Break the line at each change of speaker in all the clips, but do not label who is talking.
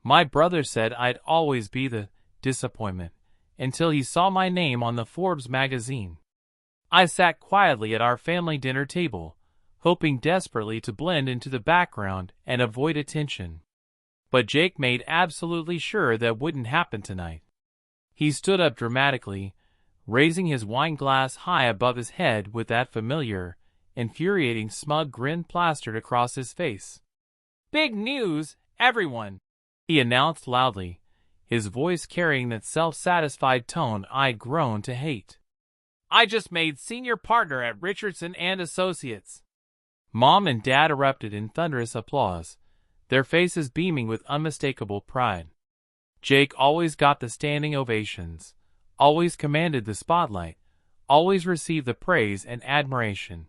My brother said I'd always be the disappointment until he saw my name on the Forbes magazine. I sat quietly at our family dinner table, hoping desperately to blend into the background and avoid attention. But Jake made absolutely sure that wouldn't happen tonight. He stood up dramatically, raising his wine glass high above his head with that familiar, infuriating smug grin plastered across his face. "Big news, everyone!" he announced loudly, his voice carrying that self-satisfied tone I'd grown to hate. "I just made senior partner at Richardson and Associates." Mom and Dad erupted in thunderous applause, their faces beaming with unmistakable pride. Jake always got the standing ovations, always commanded the spotlight, always received the praise and admiration.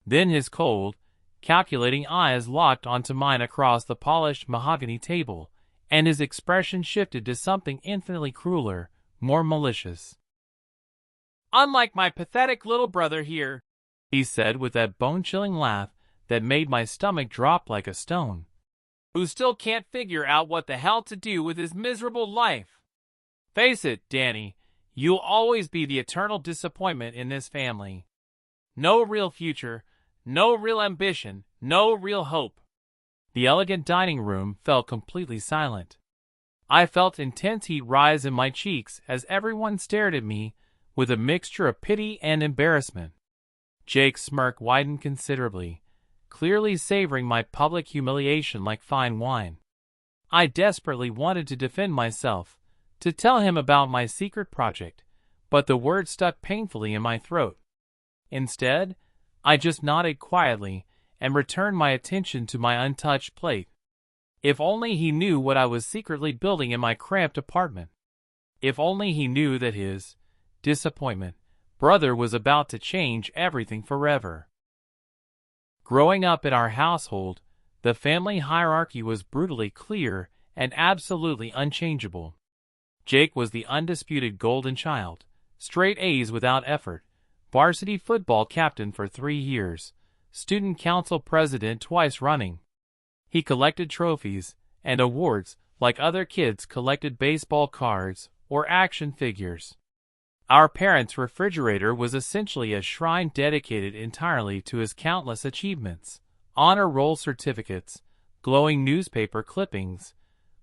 Then his cold, calculating eyes locked onto mine across the polished mahogany table, and his expression shifted to something infinitely crueler, more malicious. "Unlike my pathetic little brother here," he said with that bone-chilling laugh that made my stomach drop like a stone, "who still can't figure out what the hell to do with his miserable life. Face it, Danny, you'll always be the eternal disappointment in this family. No real future, no real ambition, no real hope." The elegant dining room fell completely silent. I felt intense heat rise in my cheeks as everyone stared at me with a mixture of pity and embarrassment. Jake's smirk widened considerably, clearly savoring my public humiliation like fine wine. I desperately wanted to defend myself, to tell him about my secret project, but the words stuck painfully in my throat. Instead, I just nodded quietly and returned my attention to my untouched plate. If only he knew what I was secretly building in my cramped apartment. If only he knew that his disappointment brother was about to change everything forever. Growing up in our household, the family hierarchy was brutally clear and absolutely unchangeable. Jake was the undisputed golden child, straight A's without effort, varsity football captain for 3 years, student council president twice running. He collected trophies and awards like other kids collected baseball cards or action figures. Our parents' refrigerator was essentially a shrine dedicated entirely to his countless achievements, honor roll certificates, glowing newspaper clippings,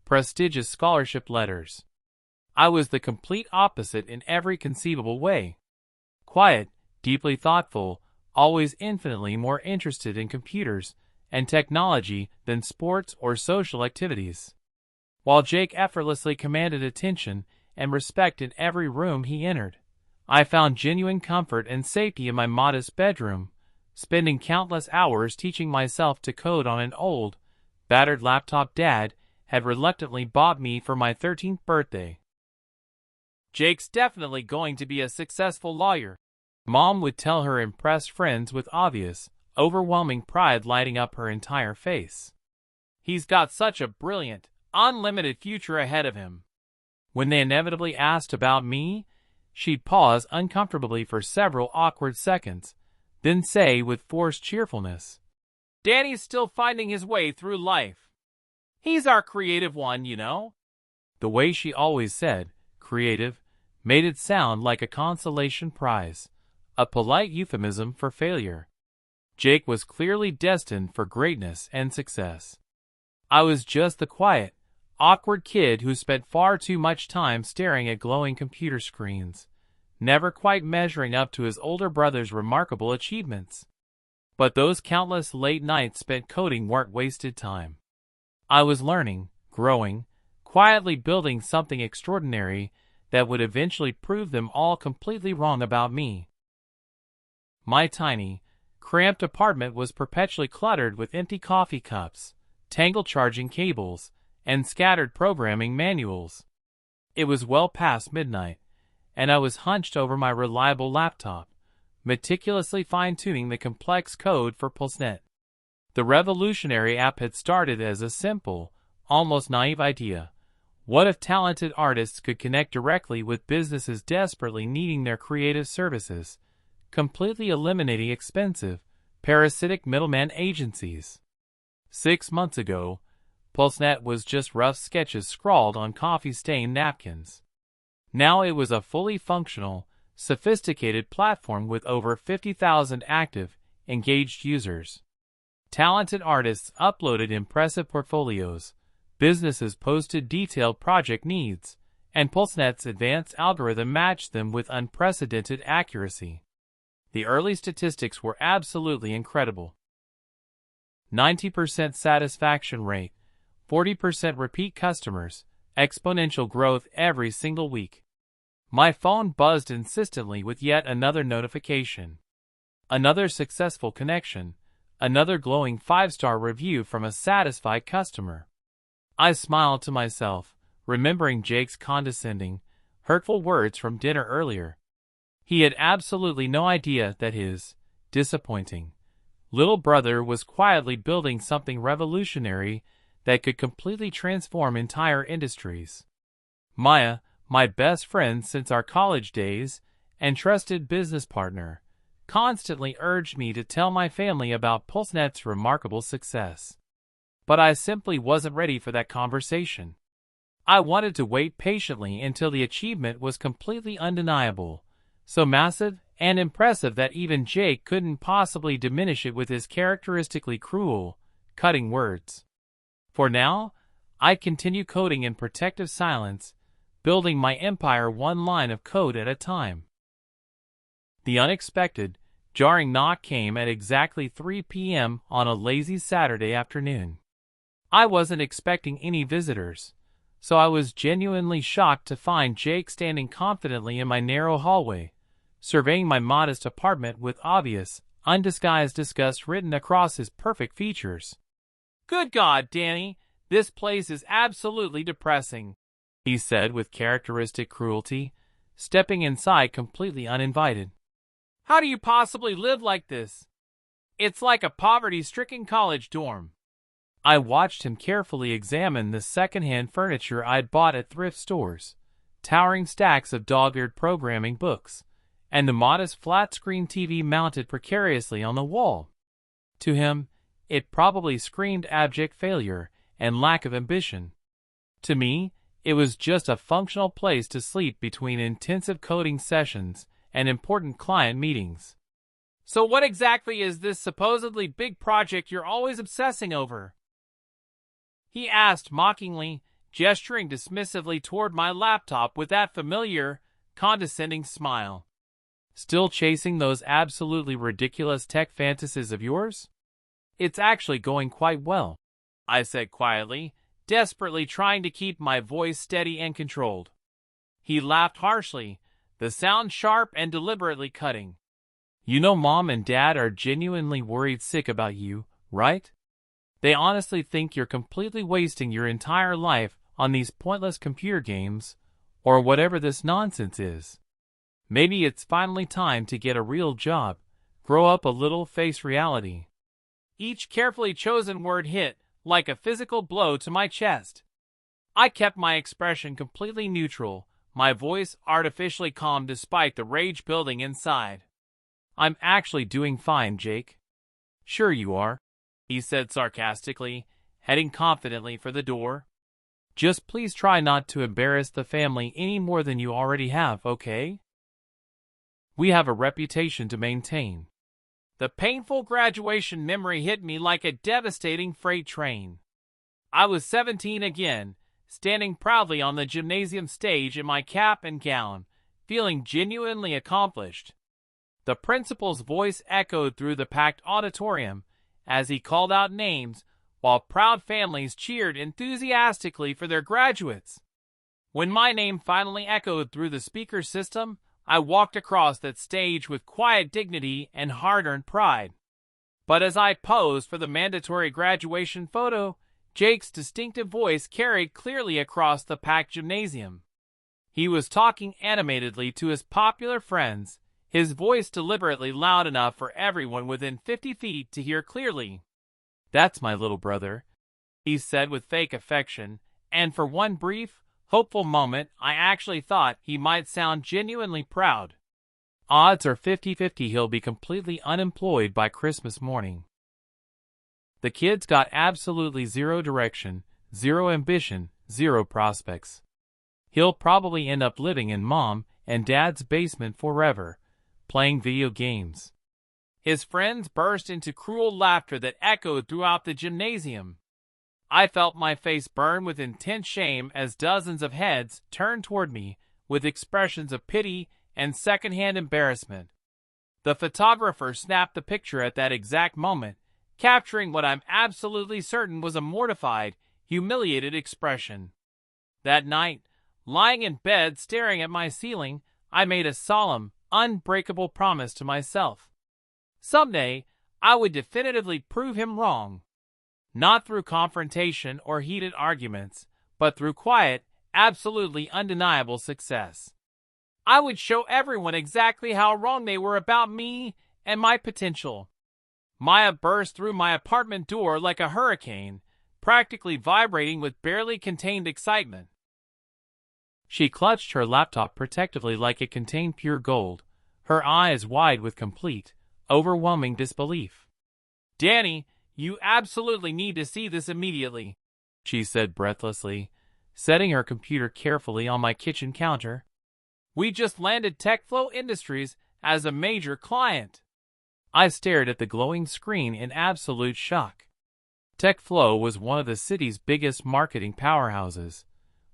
prestigious scholarship letters. I was the complete opposite in every conceivable way. Quiet, deeply thoughtful, always infinitely more interested in computers and technology than sports or social activities. While Jake effortlessly commanded attention and respect in every room he entered, I found genuine comfort and safety in my modest bedroom, spending countless hours teaching myself to code on an old, battered laptop Dad had reluctantly bought me for my 13th birthday. "Jake's definitely going to be a successful lawyer," Mom would tell her impressed friends with obvious, overwhelming pride lighting up her entire face. "He's got such a brilliant, unlimited future ahead of him." When they inevitably asked about me, she'd pause uncomfortably for several awkward seconds, then say with forced cheerfulness, "Danny's still finding his way through life. He's our creative one, you know." The way she always said, creative, made it sound like a consolation prize, a polite euphemism for failure. Jake was clearly destined for greatness and success. I was just the quiet, awkward kid who spent far too much time staring at glowing computer screens, never quite measuring up to his older brother's remarkable achievements. But those countless late nights spent coding weren't wasted time. I was learning, growing, quietly building something extraordinary that would eventually prove them all completely wrong about me. My tiny, cramped apartment was perpetually cluttered with empty coffee cups, tangled charging cables, and scattered programming manuals. It was well past midnight, and I was hunched over my reliable laptop, meticulously fine-tuning the complex code for PulseNet. The revolutionary app had started as a simple, almost naive idea. What if talented artists could connect directly with businesses desperately needing their creative services, completely eliminating expensive, parasitic middleman agencies? 6 months ago, PulseNet was just rough sketches scrawled on coffee-stained napkins. Now it was a fully functional, sophisticated platform with over 50,000 active, engaged users. Talented artists uploaded impressive portfolios, businesses posted detailed project needs, and PulseNet's advanced algorithm matched them with unprecedented accuracy. The early statistics were absolutely incredible. 90% satisfaction rate, 40% repeat customers, exponential growth every single week. My phone buzzed insistently with yet another notification. Another successful connection, another glowing 5-star review from a satisfied customer. I smiled to myself, remembering Jake's condescending, hurtful words from dinner earlier. He had absolutely no idea that his disappointing little brother was quietly building something revolutionary that could completely transform entire industries. Maya, my best friend since our college days and trusted business partner, constantly urged me to tell my family about PulseNet's remarkable success. But I simply wasn't ready for that conversation. I wanted to wait patiently until the achievement was completely undeniable, so massive and impressive that even Jake couldn't possibly diminish it with his characteristically cruel, cutting words. For now, I continue coding in protective silence, building my empire one line of code at a time. The unexpected, jarring knock came at exactly 3 p.m. on a lazy Saturday afternoon. I wasn't expecting any visitors, so I was genuinely shocked to find Jake standing confidently in my narrow hallway, surveying my modest apartment with obvious, undisguised disgust written across his perfect features. "Good God, Danny, this place is absolutely depressing," he said with characteristic cruelty, stepping inside completely uninvited. "How do you possibly live like this? It's like a poverty-stricken college dorm." I watched him carefully examine the second-hand furniture I'd bought at thrift stores, towering stacks of dog-eared programming books, and the modest flat-screen TV mounted precariously on the wall. To him, it probably screamed abject failure and lack of ambition. To me, it was just a functional place to sleep between intensive coding sessions and important client meetings. "So what exactly is this supposedly big project you're always obsessing over?" he asked mockingly, gesturing dismissively toward my laptop with that familiar, condescending smile. "Still chasing those absolutely ridiculous tech fantasies of yours?" "It's actually going quite well," I said quietly, desperately trying to keep my voice steady and controlled. He laughed harshly, the sound sharp and deliberately cutting. "You know Mom and Dad are genuinely worried sick about you, right? They honestly think you're completely wasting your entire life on these pointless computer games, or whatever this nonsense is. Maybe it's finally time to get a real job, grow up a little, face reality." Each carefully chosen word hit like a physical blow to my chest. I kept my expression completely neutral, my voice artificially calm despite the rage building inside. "I'm actually doing fine, Jake." "Sure you are," he said sarcastically, heading confidently for the door. "Just please try not to embarrass the family any more than you already have, okay? We have a reputation to maintain." The painful graduation memory hit me like a devastating freight train. I was 17 again, standing proudly on the gymnasium stage in my cap and gown, feeling genuinely accomplished. The principal's voice echoed through the packed auditorium as he called out names, while proud families cheered enthusiastically for their graduates. When my name finally echoed through the speaker system, I walked across that stage with quiet dignity and hard-earned pride. But as I posed for the mandatory graduation photo, Jake's distinctive voice carried clearly across the packed gymnasium. He was talking animatedly to his popular friends, his voice deliberately loud enough for everyone within 50 feet to hear clearly. "That's my little brother," he said with fake affection, and for one brief, hopeful moment I actually thought he might sound genuinely proud. Odds are 50-50 he'll be completely unemployed by Christmas morning. The kids got absolutely zero direction, zero ambition, zero prospects. He'll probably end up living in mom and dad's basement forever, playing video games. His friends burst into cruel laughter that echoed throughout the gymnasium. I felt my face burn with intense shame as dozens of heads turned toward me with expressions of pity and secondhand embarrassment. The photographer snapped the picture at that exact moment, capturing what I'm absolutely certain was a mortified, humiliated expression. That night, lying in bed staring at my ceiling, I made a solemn, unbreakable promise to myself. Someday, I would definitively prove him wrong. Not through confrontation or heated arguments, but through quiet, absolutely undeniable success. I would show everyone exactly how wrong they were about me and my potential. Maya burst through my apartment door like a hurricane, practically vibrating with barely contained excitement. She clutched her laptop protectively like it contained pure gold, her eyes wide with complete, overwhelming disbelief. "Danny, you absolutely need to see this immediately," she said breathlessly, setting her computer carefully on my kitchen counter. "We just landed TechFlow Industries as a major client." I stared at the glowing screen in absolute shock. TechFlow was one of the city's biggest marketing powerhouses,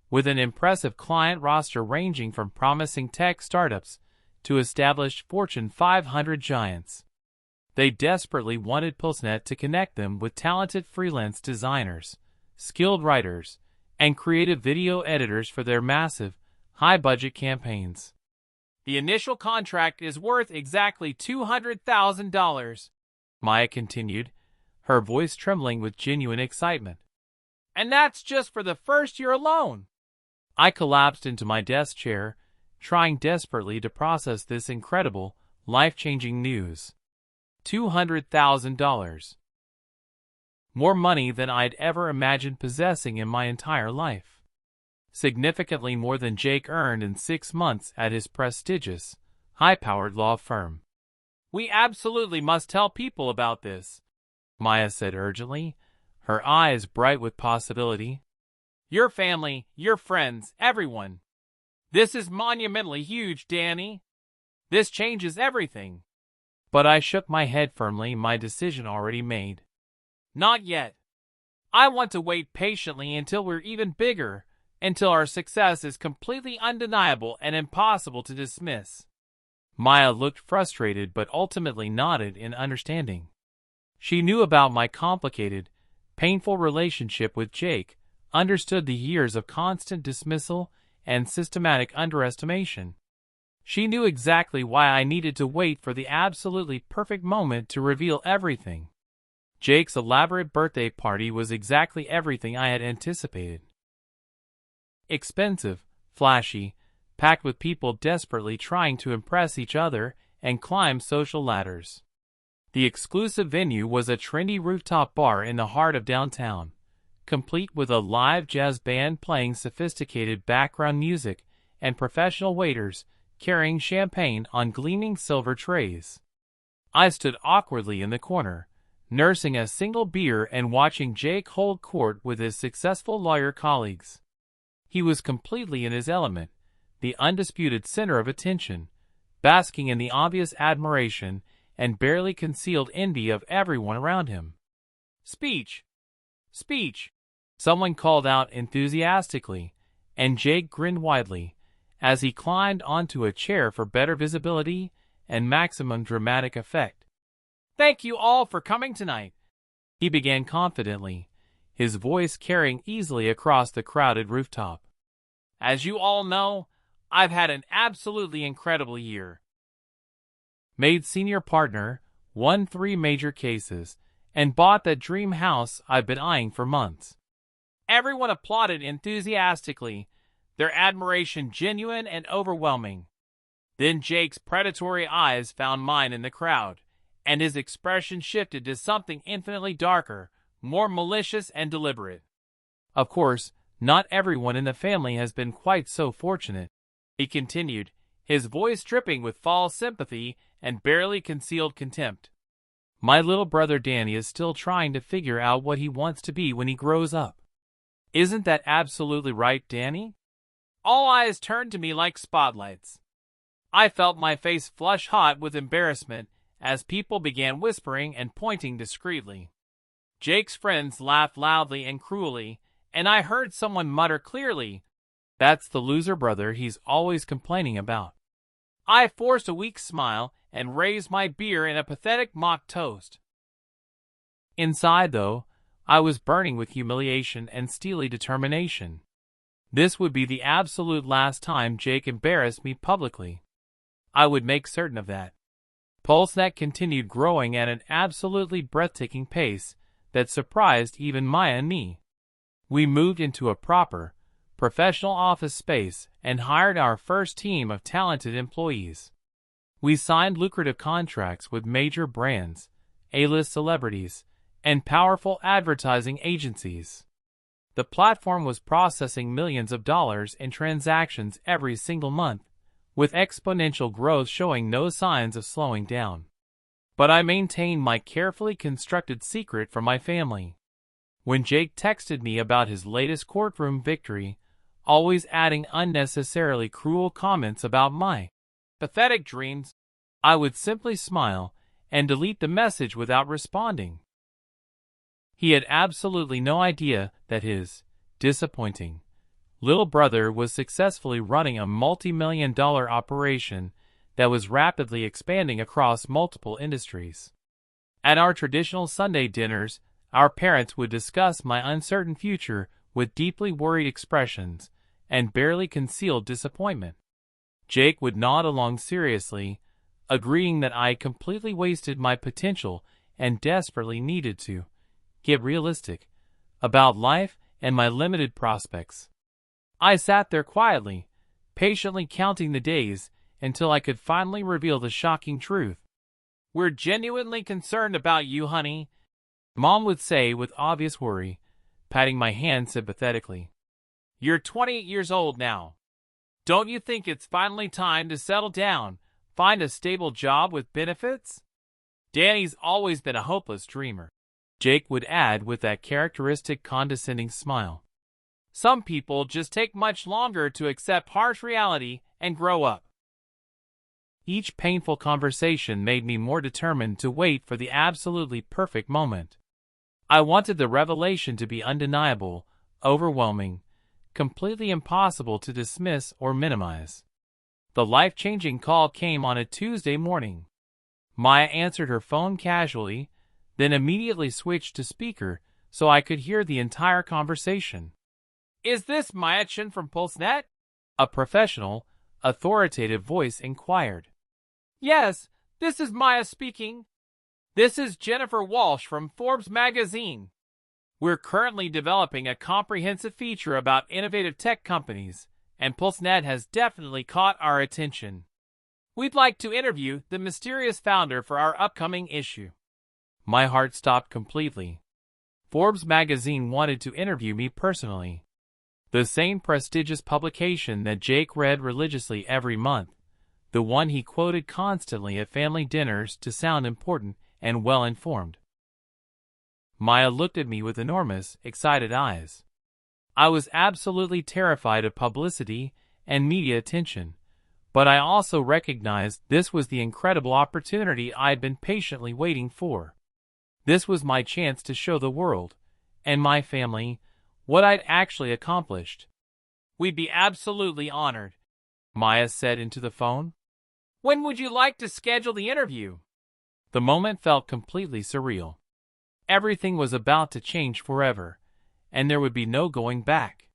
with an impressive client roster ranging from promising tech startups to established Fortune 500 giants. They desperately wanted PulseNet to connect them with talented freelance designers, skilled writers, and creative video editors for their massive, high-budget campaigns. "The initial contract is worth exactly $200,000, Maya continued, her voice trembling with genuine excitement. "And that's just for the first year alone." I collapsed into my desk chair, trying desperately to process this incredible, life-changing news. $200,000. More money than I'd ever imagined possessing in my entire life. Significantly more than Jake earned in 6 months at his prestigious, high-powered law firm. "We absolutely must tell people about this," Maya said urgently, her eyes bright with possibility. "Your family, your friends, everyone. This is monumentally huge, Danny. This changes everything." But I shook my head firmly, my decision already made. "Not yet. I want to wait patiently until we're even bigger, until our success is completely undeniable and impossible to dismiss." Maya looked frustrated but ultimately nodded in understanding. She knew about my complicated, painful relationship with Jake, understood the years of constant dismissal and systematic underestimation. She knew exactly why I needed to wait for the absolutely perfect moment to reveal everything. Jake's elaborate birthday party was exactly everything I had anticipated. Expensive, flashy, packed with people desperately trying to impress each other and climb social ladders. The exclusive venue was a trendy rooftop bar in the heart of downtown, complete with a live jazz band playing sophisticated background music and professional waiters carrying champagne on gleaming silver trays. I stood awkwardly in the corner, nursing a single beer and watching Jake hold court with his successful lawyer colleagues. He was completely in his element, the undisputed center of attention, basking in the obvious admiration and barely concealed envy of everyone around him. "Speech! Speech!" someone called out enthusiastically, and Jake grinned widely as he climbed onto a chair for better visibility and maximum dramatic effect. "Thank you all for coming tonight," he began confidently, his voice carrying easily across the crowded rooftop. "As you all know, I've had an absolutely incredible year. Made senior partner, won 3 major cases, and bought that dream house I've been eyeing for months." Everyone applauded enthusiastically, their admiration genuine and overwhelming. Then Jake's predatory eyes found mine in the crowd, and his expression shifted to something infinitely darker, more malicious and deliberate. "Of course, not everyone in the family has been quite so fortunate," he continued, his voice dripping with false sympathy and barely concealed contempt. "My little brother Danny is still trying to figure out what he wants to be when he grows up. Isn't that absolutely right, Danny? All eyes turned to me like spotlights. I felt my face flush hot with embarrassment as people began whispering and pointing discreetly. Jake's friends laughed loudly and cruelly, and I heard someone mutter clearly, "That's the loser brother he's always complaining about." I forced a weak smile and raised my beer in a pathetic mock toast. Inside, though, I was burning with humiliation and steely determination. This would be the absolute last time Jake embarrassed me publicly. I would make certain of that. PulseNet continued growing at an absolutely breathtaking pace that surprised even Maya and me. We moved into a proper, professional office space and hired our first team of talented employees. We signed lucrative contracts with major brands, A-list celebrities, and powerful advertising agencies. The platform was processing millions of dollars in transactions every single month, with exponential growth showing no signs of slowing down. But I maintained my carefully constructed secret from my family. When Jake texted me about his latest courtroom victory, always adding unnecessarily cruel comments about my pathetic dreams, I would simply smile and delete the message without responding. He had absolutely no idea that his disappointing little brother was successfully running a multi-million-dollar operation that was rapidly expanding across multiple industries. At our traditional Sunday dinners, our parents would discuss my uncertain future with deeply worried expressions and barely concealed disappointment. Jake would nod along seriously, agreeing that I completely wasted my potential and desperately needed to get realistic about life and my limited prospects. I sat there quietly, patiently counting the days until I could finally reveal the shocking truth. "We're genuinely concerned about you, honey," Mom would say with obvious worry, patting my hand sympathetically. "You're 28 years old now. Don't you think it's finally time to settle down, find a stable job with benefits?" "Danny's always been a hopeless dreamer," Jake would add with that characteristic condescending smile. "Some people just take much longer to accept harsh reality and grow up." Each painful conversation made me more determined to wait for the absolutely perfect moment. I wanted the revelation to be undeniable, overwhelming, completely impossible to dismiss or minimize. The life-changing call came on a Tuesday morning. Maya answered her phone casually, then immediately switched to speaker so I could hear the entire conversation. "Is this Maya Chen from PulseNet?" a professional, authoritative voice inquired. "Yes, this is Maya speaking. This is Jennifer Walsh from Forbes Magazine. We're currently developing a comprehensive feature about innovative tech companies, and PulseNet has definitely caught our attention. We'd like to interview the mysterious founder for our upcoming issue." My heart stopped completely. Forbes Magazine wanted to interview me personally. The same prestigious publication that Jake read religiously every month, the one he quoted constantly at family dinners to sound important and well-informed. Maya looked at me with enormous, excited eyes. I was absolutely terrified of publicity and media attention, but I also recognized this was the incredible opportunity I'd been patiently waiting for. This was my chance to show the world, and my family, what I'd actually accomplished. "We'd be absolutely honored," Maya said into the phone. "When would you like to schedule the interview?" The moment felt completely surreal. Everything was about to change forever, and there would be no going back.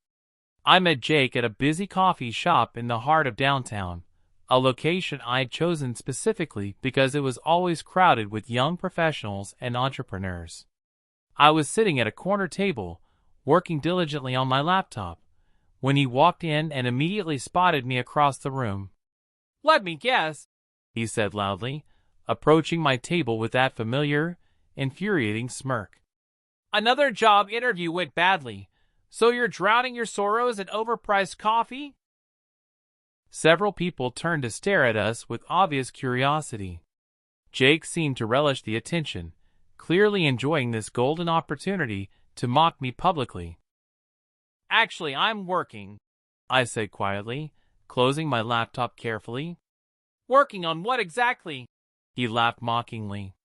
I met Jake at a busy coffee shop in the heart of downtown, a location I'd chosen specifically because it was always crowded with young professionals and entrepreneurs. I was sitting at a corner table, working diligently on my laptop, when he walked in and immediately spotted me across the room. "Let me guess," he said loudly, approaching my table with that familiar, infuriating smirk. "Another job interview went badly, so you're drowning your sorrows in overpriced coffee?" Several people turned to stare at us with obvious curiosity. Jake seemed to relish the attention, clearly enjoying this golden opportunity to mock me publicly. Actually, I'm working, I said quietly, closing my laptop carefully. Working on what exactly? He laughed mockingly.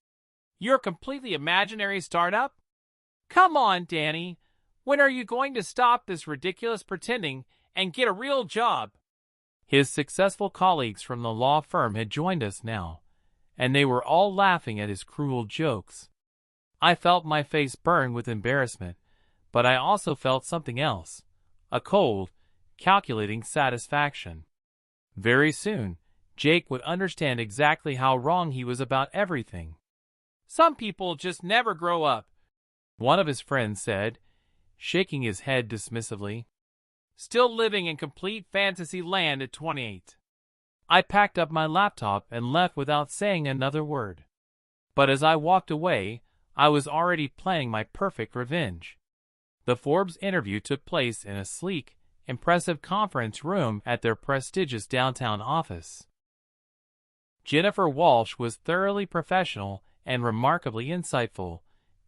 Your completely imaginary startup? Come on, Danny. When are you going to stop this ridiculous pretending and get a real job? His successful colleagues from the law firm had joined us now, and they were all laughing at his cruel jokes. I felt my face burn with embarrassment, but I also felt something else, a cold, calculating satisfaction. Very soon, Jake would understand exactly how wrong he was about everything. Some people just never grow up, one of his friends said, shaking his head dismissively. Still living in complete fantasy land at 28. I packed up my laptop and left without saying another word. But as I walked away, I was already planning my perfect revenge. The Forbes interview took place in a sleek, impressive conference room at their prestigious downtown office. Jennifer Walsh was thoroughly professional and remarkably insightful,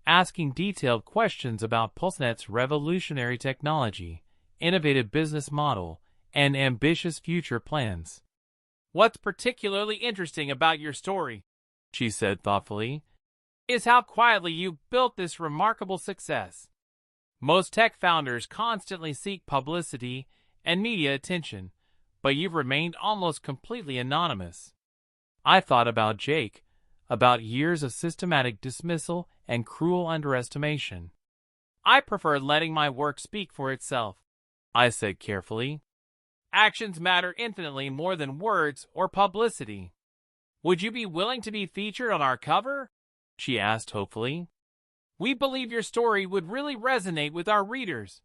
asking detailed questions about PulseNet's revolutionary technology, innovative business model, and ambitious future plans. What's particularly interesting about your story, she said thoughtfully, is how quietly you built this remarkable success. Most tech founders constantly seek publicity and media attention, but you've remained almost completely anonymous. I thought about Jake, about years of systematic dismissal and cruel underestimation. I prefer letting my work speak for itself, I said carefully. Actions matter infinitely more than words or publicity. Would you be willing to be featured on our cover? She asked hopefully. We believe your story would really resonate with our readers.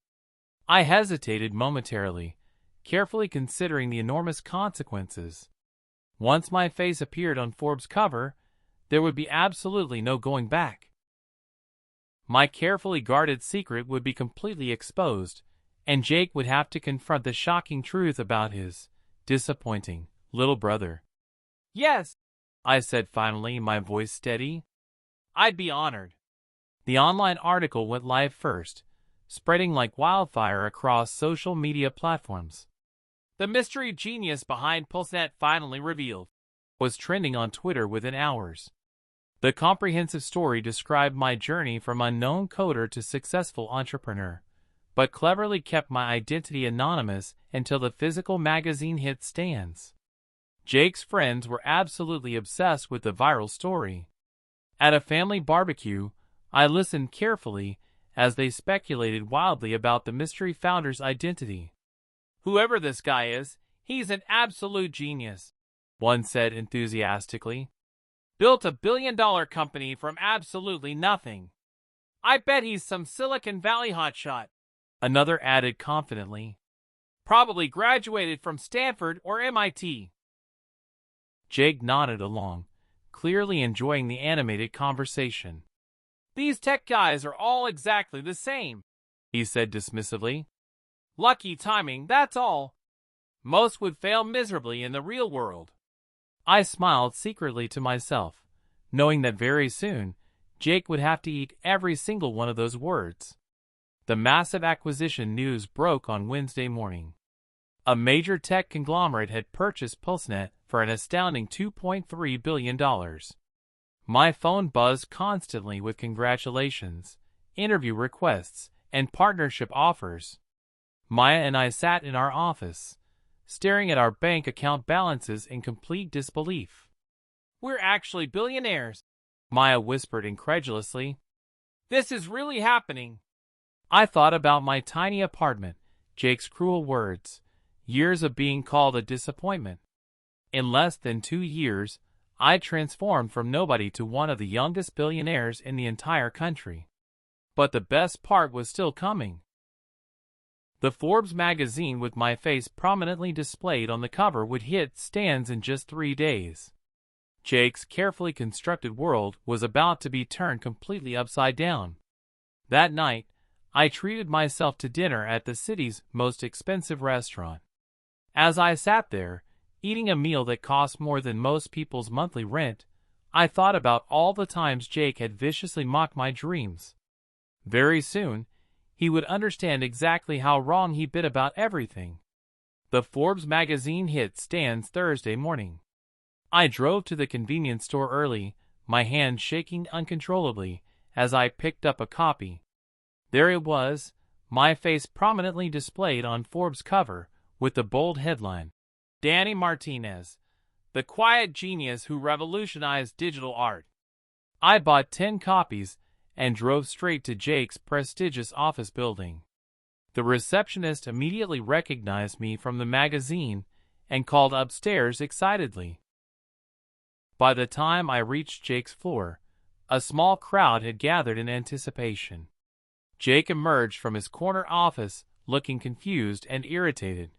I hesitated momentarily, carefully considering the enormous consequences. Once my face appeared on Forbes' cover, there would be absolutely no going back. My carefully guarded secret would be completely exposed, and Jake would have to confront the shocking truth about his disappointing little brother. Yes, I said finally, my voice steady. I'd be honored. The online article went live first, spreading like wildfire across social media platforms. The mystery genius behind PulseNet finally revealed was trending on Twitter within hours. The comprehensive story described my journey from unknown coder to successful entrepreneur, but cleverly kept my identity anonymous until the physical magazine hit stands. Jake's friends were absolutely obsessed with the viral story. At a family barbecue, I listened carefully as they speculated wildly about the mystery founder's identity. Whoever this guy is, he's an absolute genius, one said enthusiastically. Built a billion-dollar company from absolutely nothing. I bet he's some Silicon Valley hotshot, another added confidently. Probably graduated from Stanford or MIT. Jake nodded along, clearly enjoying the animated conversation. These tech guys are all exactly the same, he said dismissively. Lucky timing, that's all. Most would fail miserably in the real world. I smiled secretly to myself, knowing that very soon, Jake would have to eat every single one of those words. The massive acquisition news broke on Wednesday morning. A major tech conglomerate had purchased PulseNet for an astounding $2.3 billion. My phone buzzed constantly with congratulations, interview requests, and partnership offers. Maya and I sat in our office, staring at our bank account balances in complete disbelief. We're actually billionaires, Maya whispered incredulously. This is really happening. I thought about my tiny apartment, Jake's cruel words, years of being called a disappointment. In less than 2 years, I transformed from nobody to one of the youngest billionaires in the entire country. But the best part was still coming. The Forbes magazine with my face prominently displayed on the cover would hit stands in just 3 days. Jake's carefully constructed world was about to be turned completely upside down. That night, I treated myself to dinner at the city's most expensive restaurant. As I sat there, eating a meal that cost more than most people's monthly rent, I thought about all the times Jake had viciously mocked my dreams. Very soon, he would understand exactly how wrong he'd been about everything. The Forbes magazine hit stands Thursday morning. I drove to the convenience store early, my hand shaking uncontrollably as I picked up a copy. There it was, my face prominently displayed on Forbes' cover, with the bold headline, "Danny Martinez, the quiet genius who revolutionized digital art." I bought 10 copies and drove straight to Jake's prestigious office building. The receptionist immediately recognized me from the magazine and called upstairs excitedly. By the time I reached Jake's floor, a small crowd had gathered in anticipation. Jake emerged from his corner office looking confused and irritated.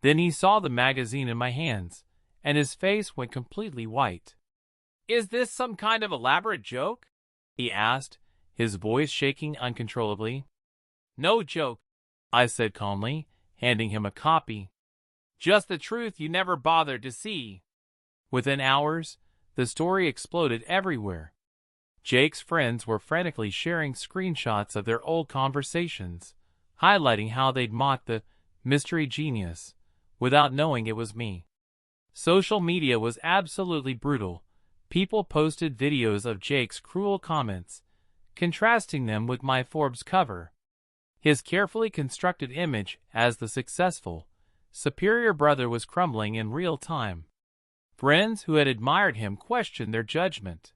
Then he saw the magazine in my hands, and his face went completely white. "Is this some kind of elaborate joke?" he asked, his voice shaking uncontrollably. "No joke," I said calmly, handing him a copy. "Just the truth you never bothered to see." Within hours, the story exploded everywhere. Jake's friends were frantically sharing screenshots of their old conversations, highlighting how they'd mocked the mystery genius without knowing it was me. Social media was absolutely brutal. People posted videos of Jake's cruel comments, contrasting them with my Forbes cover. His carefully constructed image as the successful, superior brother was crumbling in real time. Friends who had admired him questioned their judgment.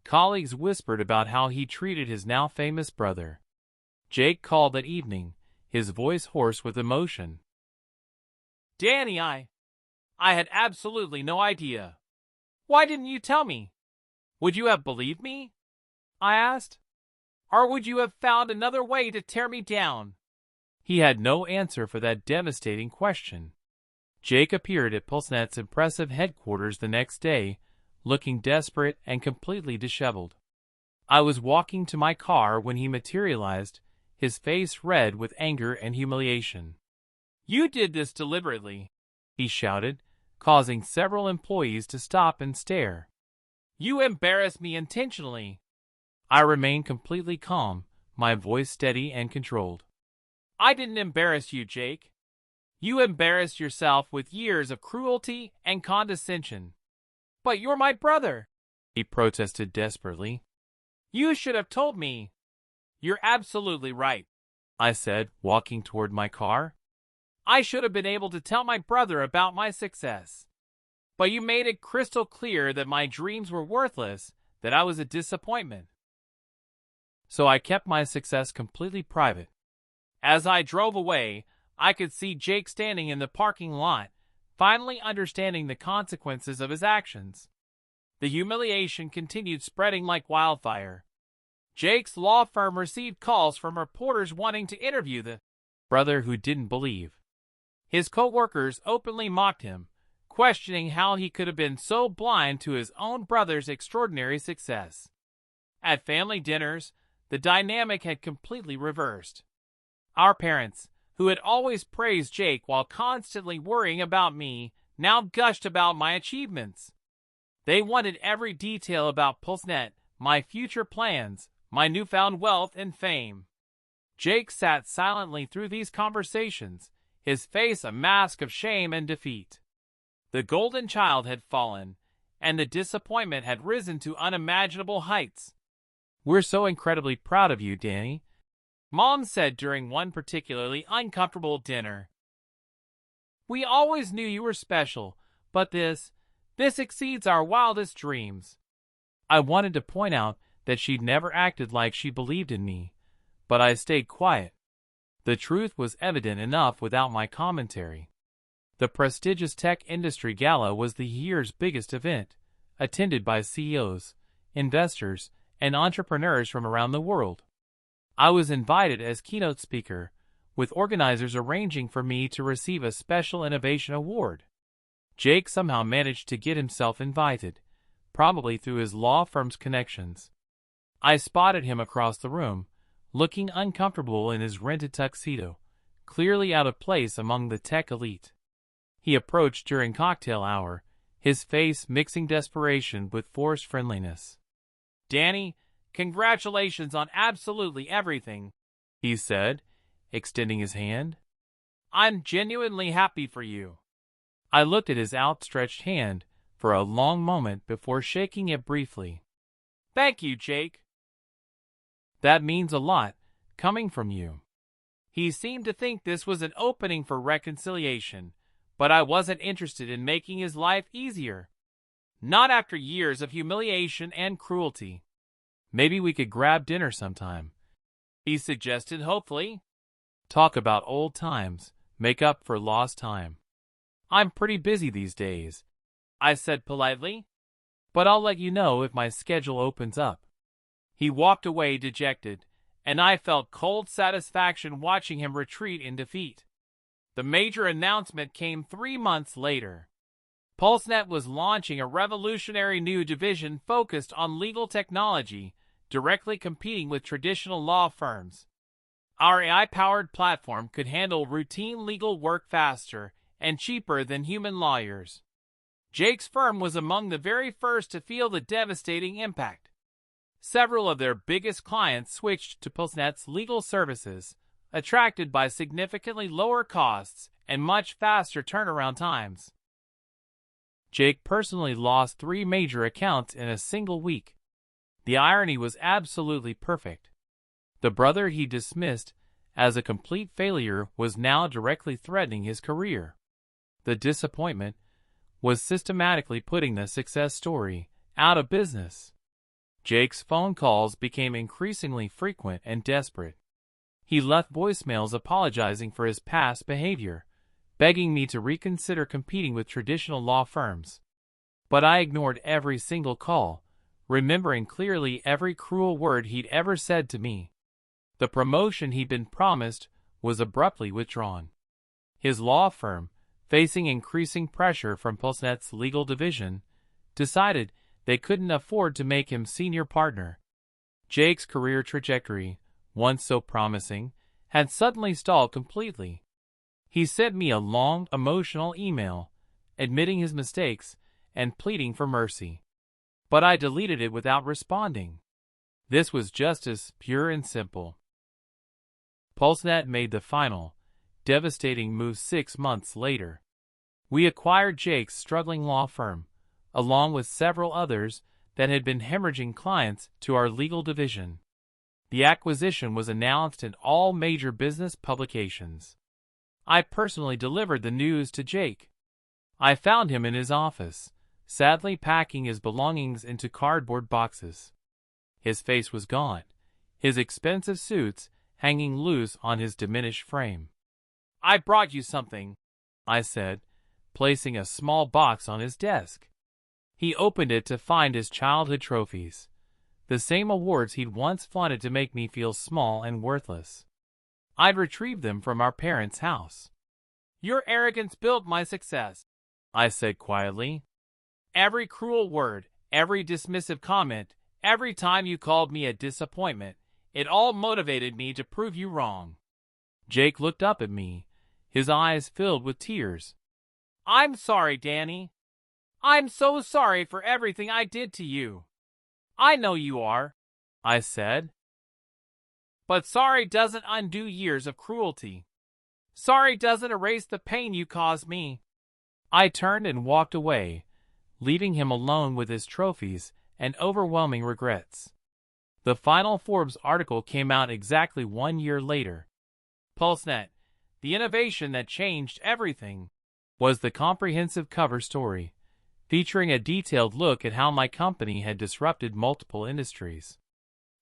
Colleagues whispered about how he treated his now famous brother. Jake called that evening, his voice hoarse with emotion. "Danny, I had absolutely no idea. Why didn't you tell me? Would you have believed me?" I asked. "Or would you have found another way to tear me down?" He had no answer for that devastating question. Jake appeared at PulseNet's impressive headquarters the next day, looking desperate and completely disheveled. I was walking to my car when he materialized, his face red with anger and humiliation. "You did this deliberately," he shouted, causing several employees to stop and stare. "You embarrassed me intentionally." I remained completely calm, my voice steady and controlled. "I didn't embarrass you, Jake. You embarrassed yourself with years of cruelty and condescension." "But you're my brother," he protested desperately. "You should have told me." "You're absolutely right," I said, walking toward my car. "I should have been able to tell my brother about my success. But you made it crystal clear that my dreams were worthless, that I was a disappointment." So I kept my success completely private. As I drove away, I could see Jake standing in the parking lot, finally understanding the consequences of his actions. The humiliation continued spreading like wildfire. Jake's law firm received calls from reporters wanting to interview the brother who didn't believe. His co-workers openly mocked him, questioning how he could have been so blind to his own brother's extraordinary success. At family dinners, the dynamic had completely reversed. Our parents, who had always praised Jake while constantly worrying about me, now gushed about my achievements. They wanted every detail about PulseNet, my future plans, my newfound wealth and fame. Jake sat silently through these conversations, his face a mask of shame and defeat. The golden child had fallen, and the disappointment had risen to unimaginable heights. "We're so incredibly proud of you, Danny," Mom said during one particularly uncomfortable dinner. "We always knew you were special, but this exceeds our wildest dreams." I wanted to point out that she'd never acted like she believed in me, but I stayed quiet. The truth was evident enough without my commentary. The prestigious tech industry gala was the year's biggest event, attended by CEOs, investors, and entrepreneurs from around the world. I was invited as keynote speaker, with organizers arranging for me to receive a special innovation award. Jake somehow managed to get himself invited, probably through his law firm's connections. I spotted him across the room, looking uncomfortable in his rented tuxedo, clearly out of place among the tech elite. He approached during cocktail hour, his face mixing desperation with forced friendliness. "Danny, congratulations on absolutely everything. he said, extending his hand. I'm genuinely happy for you. I looked at his outstretched hand for a long moment before shaking it briefly. Thank you, Jake. That means a lot, coming from you. He seemed to think this was an opening for reconciliation, but I wasn't interested in making his life easier. Not after years of humiliation and cruelty. Maybe we could grab dinner sometime, he suggested hopefully. Talk about old times, make up for lost time. I'm pretty busy these days, I said politely, but I'll let you know if my schedule opens up. He walked away dejected, and I felt cold satisfaction watching him retreat in defeat. The major announcement came 3 months later. PulseNet was launching a revolutionary new division focused on legal technology, directly competing with traditional law firms. Our AI-powered platform could handle routine legal work faster and cheaper than human lawyers. Jake's firm was among the very first to feel the devastating impact. Several of their biggest clients switched to PulseNet's legal services, attracted by significantly lower costs and much faster turnaround times. Jake personally lost 3 major accounts in a single week. The irony was absolutely perfect. The brother he dismissed as a complete failure was now directly threatening his career. The disappointment was systematically putting the success story out of business. Jake's phone calls became increasingly frequent and desperate. He left voicemails apologizing for his past behavior, begging me to reconsider competing with traditional law firms. But I ignored every single call, remembering clearly every cruel word he'd ever said to me. The promotion he'd been promised was abruptly withdrawn. His law firm, facing increasing pressure from PulseNet's legal division, decided they couldn't afford to make him senior partner. Jake's career trajectory, once so promising, had suddenly stalled completely. He sent me a long, emotional email, admitting his mistakes and pleading for mercy. But I deleted it without responding. This was justice, pure and simple. PulseNet made the final, devastating move 6 months later. We acquired Jake's struggling law firm, along with several others that had been hemorrhaging clients to our legal division. The acquisition was announced in all major business publications. I personally delivered the news to Jake. I found him in his office, sadly packing his belongings into cardboard boxes. His face was gaunt, his expensive suits hanging loose on his diminished frame. I brought you something, I said, placing a small box on his desk. He opened it to find his childhood trophies, the same awards he'd once flaunted to make me feel small and worthless. I'd retrieved them from our parents' house. Your arrogance built my success, I said quietly. Every cruel word, every dismissive comment, every time you called me a disappointment, it all motivated me to prove you wrong. Jake looked up at me, his eyes filled with tears. I'm sorry, Danny. I'm so sorry for everything I did to you. I know you are, I said. But sorry doesn't undo years of cruelty. Sorry doesn't erase the pain you caused me. I turned and walked away, leaving him alone with his trophies and overwhelming regrets. The final Forbes article came out exactly 1 year later. PulseNet, the innovation that changed everything, was the comprehensive cover story, featuring a detailed look at how my company had disrupted multiple industries.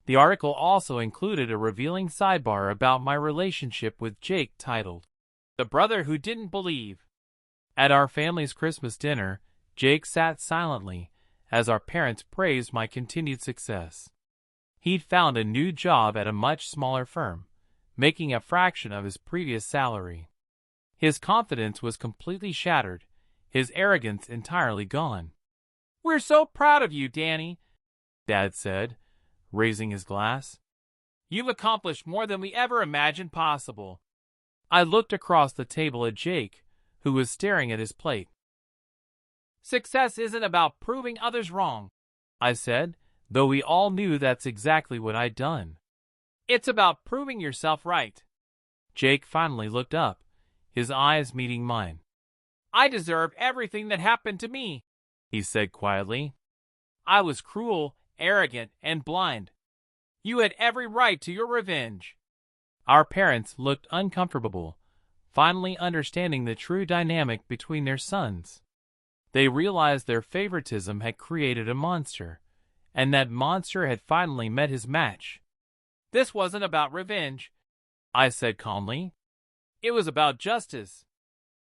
The article also included a revealing sidebar about my relationship with Jake titled, "The Brother Who Didn't Believe." At our family's Christmas dinner, Jake sat silently as our parents praised my continued success. He'd found a new job at a much smaller firm, making a fraction of his previous salary. His confidence was completely shattered, his arrogance entirely gone. "We're so proud of you, Danny," Dad said, raising his glass. "You've accomplished more than we ever imagined possible." I looked across the table at Jake, who was staring at his plate. "Success isn't about proving others wrong," I said, though we all knew that's exactly what I'd done. It's about proving yourself right. Jake finally looked up, his eyes meeting mine. I deserve everything that happened to me, he said quietly. I was cruel, arrogant, and blind. You had every right to your revenge. Our parents looked uncomfortable, finally understanding the true dynamic between their sons. They realized their favoritism had created a monster, and that monster had finally met his match. This wasn't about revenge, I said calmly. It was about justice.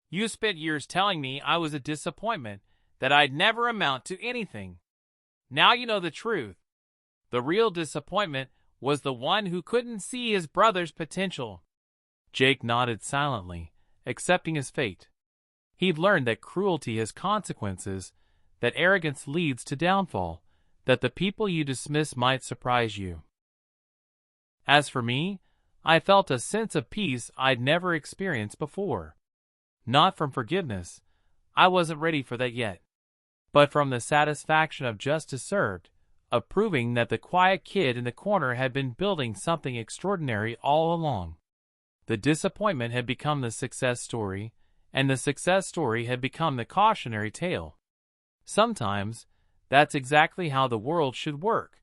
You spent years telling me I was a disappointment, that I'd never amount to anything. Now you know the truth. The real disappointment was the one who couldn't see his brother's potential. Jake nodded silently, accepting his fate. He'd learned that cruelty has consequences, that arrogance leads to downfall, that the people you dismiss might surprise you. As for me, I felt a sense of peace I'd never experienced before. Not from forgiveness, I wasn't ready for that yet, but from the satisfaction of justice served, of proving that the quiet kid in the corner had been building something extraordinary all along. The disappointment had become the success story, and the success story had become the cautionary tale. Sometimes, that's exactly how the world should work.